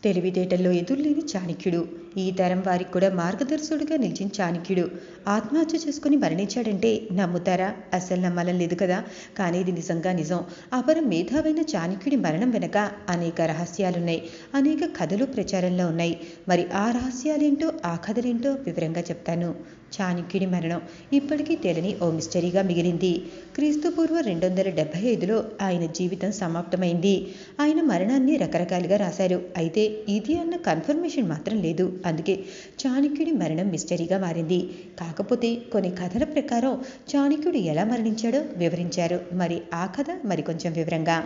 తెలివితేటల్లో ఎదురులేని చాణక్యుడు. ఈ తరం వారికి కూడా మార్గదర్శకుడిగా నిలిచిన చాణక్యుడు ఆత్మహత్య చేసుకుని మరణించాడంటే నమ్ముతారా? అస్సలు నమ్మాలని లేదు కదా. కానీ ఇది నిజంగా నిజం. అపర మేధావైన చాణక్యుడి మరణం వెనక అనేక రహస్యాలున్నాయి. అనేక కథలు ప్రచారంలో ఉన్నాయి. మరి ఆ రహస్యాలేంటో, ఆ కథలేంటో వివరంగా చెప్తాను. చాణక్యుడి మరణం ఇప్పటికీ తెలియని ఓ మిస్టరీగా మిగిలింది. క్రీస్తుపూర్వం 275లో ఆయన జీవితం సమాప్తమైంది. ఆయన మరణాన్ని రకరకాలుగా రాశారు. అయితే ఇది అన్న కన్ఫర్మేషన్ మాత్రం లేదు. అందుకే చాణక్యుడి మరణం మిస్టరీగా మారింది. కాకపోతే కొన్ని కథల ప్రకారం చాణక్యుడు ఎలా మరణించాడో వివరించారు. మరి ఆ కథ మరికొంచెం వివరంగా.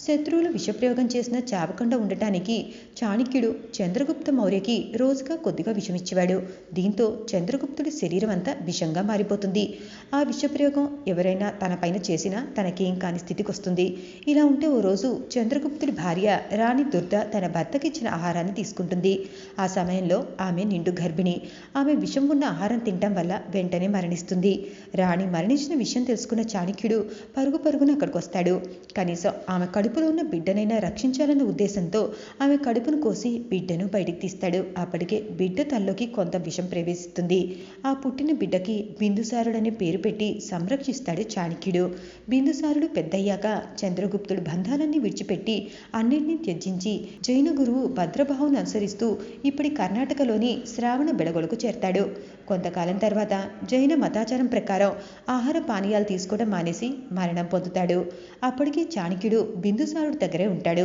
శత్రువులు విషప్రయోగం చేసిన చావకుండా ఉండటానికి చాణక్యుడు చంద్రగుప్త మౌర్యకి రోజుగా కొద్దిగా విషమిచ్చేవాడు. దీంతో చంద్రగుప్తుడి శరీరం అంతా విషంగా మారిపోతుంది. ఆ విషప్రయోగం ఎవరైనా తన పైన చేసినా తనకేం కాని స్థితికి వస్తుంది. ఇలా ఉంటే ఓ రోజు చంద్రగుప్తుడి భార్య రాణి దుర్ద తన భర్తకిచ్చిన ఆహారాన్ని తీసుకుంటుంది. ఆ సమయంలో ఆమె నిండు గర్భిణి. ఆమె విషం ఉన్న ఆహారం తినటం వల్ల వెంటనే మరణిస్తుంది. రాణి మరణించిన విషయం తెలుసుకున్న చాణక్యుడు పరుగు పరుగున అక్కడికి వస్తాడు. కనీసం ఆమె కడుపులో ఉన్న బిడ్డనైనా రక్షించాలన్న ఉద్దేశంతో ఆమె కడుపును కోసి బిడ్డను బయటికి తీస్తాడు. అప్పటికే బిడ్డ తల్లోకి కొంత విషం ప్రవేశిస్తుంది. ఆ పుట్టిన బిడ్డకి బిందుసారుడనే పేరు పెట్టి సంరక్షిస్తాడు చాణక్యుడు. బిందుసారుడు పెద్దయ్యాక చంద్రగుప్తుడు బంధాలన్నీ విడిచిపెట్టి అన్నింటినీ త్యజించి జైన గురువు భద్రభావును అనుసరిస్తూ ఇప్పటి కర్ణాటకలోని శ్రావణ బెళగొలకు చేరతాడు. కొంతకాలం తర్వాత జైన మతాచారం ప్రకారం ఆహార పానీయాలు తీసుకోవడం మానేసి మరణం పొందుతాడు. అప్పటికి చాణక్యుడు బిందుసారుడి దగ్గరే ఉంటాడు.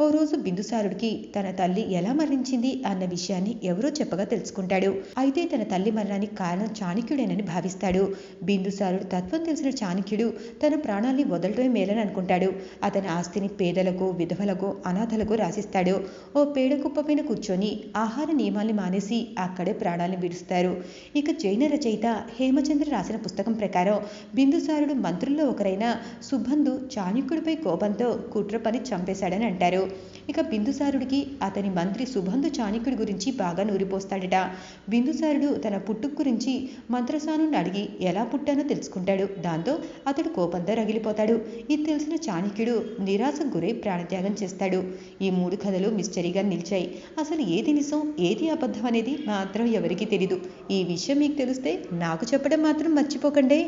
ఓ రోజు బిందుసారుడికి తన తల్లి ఎలా మరణించింది అన్న విషయాన్ని ఎవరో చెప్పగా తెలుసుకుంటాడు. అయితే తన తల్లి మరణానికి కారణం చాణక్యుడేనని భావిస్తాడు. బిందుసారుడు తత్వం తెలిసిన చాణక్యుడు తన ప్రాణాల్ని వదలటమే మేలని అనుకుంటాడు. అతని ఆస్తిని పేదలకు, విధవలకు, అనాథలకు రాసిస్తాడు. ఓ పేడ కుప్ప పైన కూర్చొని ఆహార నియమాల్ని మానేసి అక్కడే ప్రాణాలను విడుస్తారు. ఇక జైన రచయిత హేమచంద్ర రాసిన పుస్తకం ప్రకారం బిందుసారుడు మంత్రుల్లో ఒకరైన సుబంధు చాణక్యుడిపై కోపంతో కుట్ర పని చంపేశాడని అంటారు. ఇక బిందుసారుడికి అతని మంత్రి సుబంధు చాణక్యుడి గురించి బాగా నూరిపోస్తాడట. బిందుసారుడు తన పుట్టుక గురించి మంత్రసానుని అడిగి ఎలా పుట్టానో తెలుసుకుంటాడు. దాంతో అతడు కోపంతో రగిలిపోతాడు. ఇది తెలిసిన చాణక్యుడు నిరాశకు గురై ప్రాణత్యాగం చేస్తాడు. ఈ 3 కథలు మిస్టరీగా నిలిచాయి. అసలు ఏది నిజం, ఏది అబద్ధం అనేది మాత్రం ఎవరికీ తెలీదు. ఈ విషయం మీకు తెలిస్తే నాకు చెప్పడం మాత్రం మర్చిపోకండి.